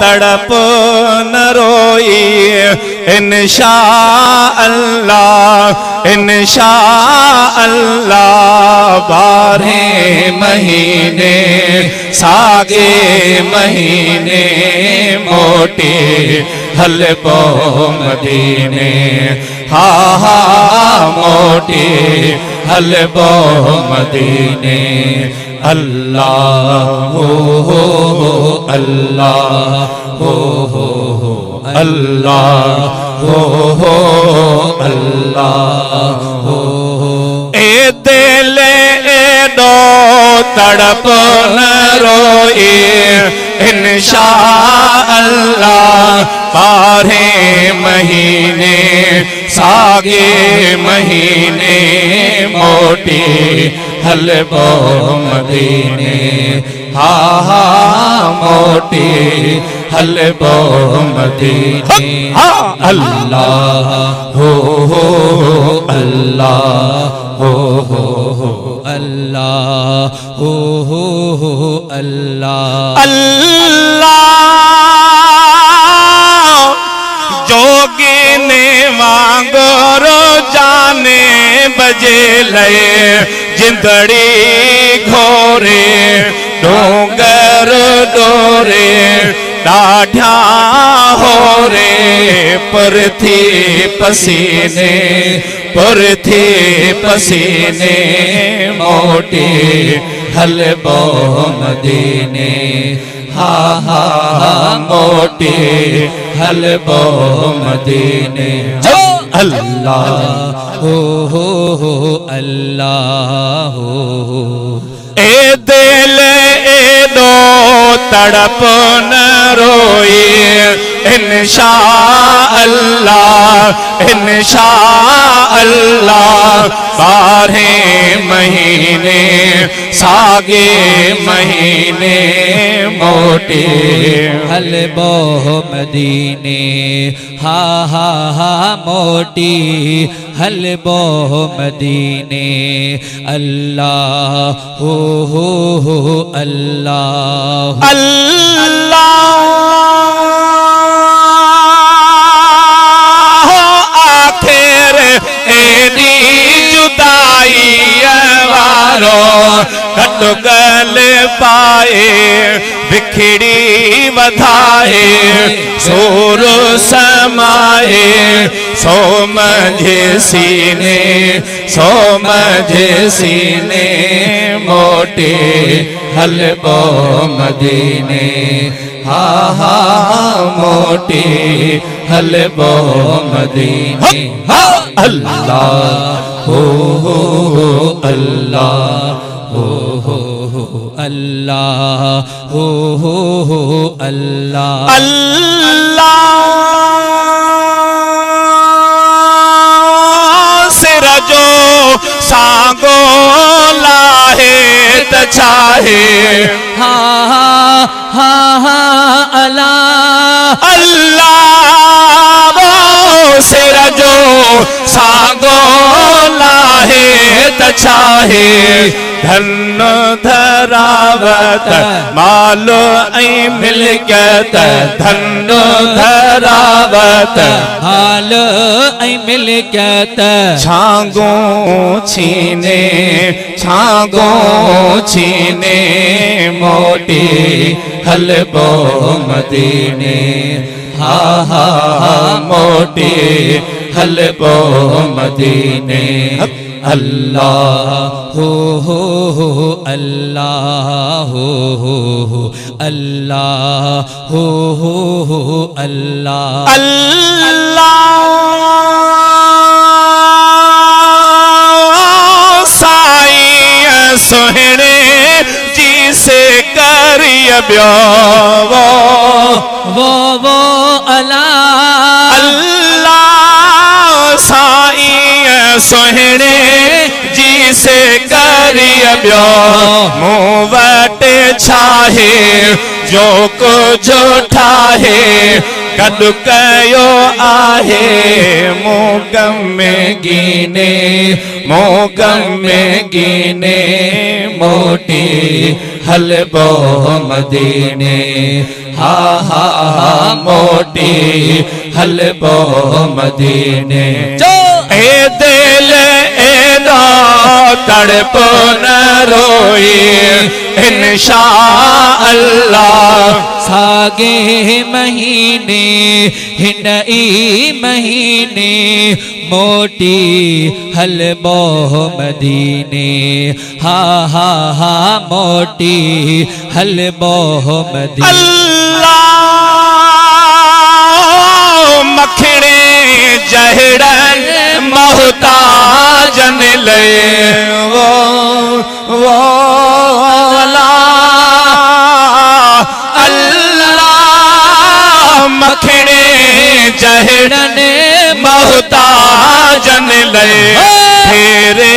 तड़प न रोई इंशा अल्लाह 12 महीने सागे महीने मोटे हलबो मदीने हा हा मोटे हलबो मदीने अल्लाह हो अल्लाह हो अल्लाह हो अल्लाह हो ए दिल ए दो तड़प न रोए इंशा अल्लाह 12 महीने सागे महीने मोटे हलबो मदीने हा हा मोटे हलबो मदीने अल्लाह हो अल्लाह हो अल्लाह हो अल्लाह अल्लाह जोगिने वांगुरु जाने बजे लए जिंदड़ी घोरे डोंगर डोरे डाढ़ा हो रे परथी पसीने मोटे हलबो मदीने हा हा मोटे हलबो मदीने अल्लाह हो अल्लाह हो ए दिल ए दो तड़प न रोए इंशा अल्लाह 12 महीने सागे महीने मोटे हलबो मदीने हा हा मोटी हलबो मदीने अल्लाह हो अल्लाह अल्लाह आखिर एदी जुदाई वारो कटुगल पाए बिखड़ी वधाए सोर समाए सो मझे सीने मोटे हलबो मदीने हा हा मोटे हलबो मदीने अल्लाह हो अल्लाह हो अल्लाह हो अल्लाह अल्लाह सिरजो सांगो लाहे तछाहे हा हा अल्लाह वो सिरजो सांगो लाहे तछाहे धन धरावत मालो ऐ मिलकत धन धरावत मालो ऐ मिलकत छांगो छीने मोटे हलबो मदीने हा हा मोटे हलबो मदीने अल्लाह हो अल्लाह हो अल्लाह हो अल्लाह अल्लाह साईं सोहणे जी से करिय ब्यो वो अल्लाह साईं सोहणे जी से करिय ब्यो मुँह वट छाहे जो कुछ ठाहे कद कयो आहे मोगम में गिने मोटी हलबो मदीने हा हा हा मोटी हलबो मदीने ए दिल एदा तड़प न रोए इंशा अल्लाह सागे महीने हिनई महीने मोटी हलबो मदीने हा हा हा मोटी हलबो मदीने अल्लाह मखणे जहड़न मोहताजन ले वो अल्लाह मखणे जहड़न मोहताजन ले तेरे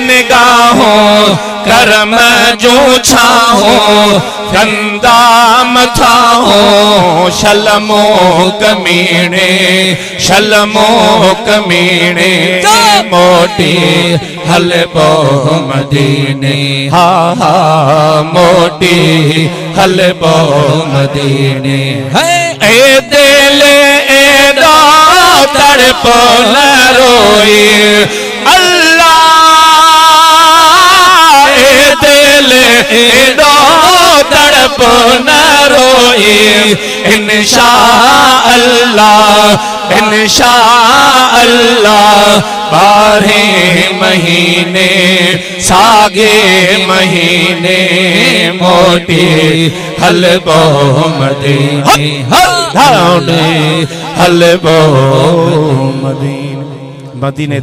निगाहों करम जो छाओ गंदा मथाओ शलमो कमीने मोटी हलबो मदीने हा हा मोटी हलबो मदीने ए दिल एदा तड़प न रोए अल्लाह ए दिल एदा तड़प न रोए इंशा अल्लाह 12 महीने सागे महीने मोटी हलबो मदीने हलबो मदीने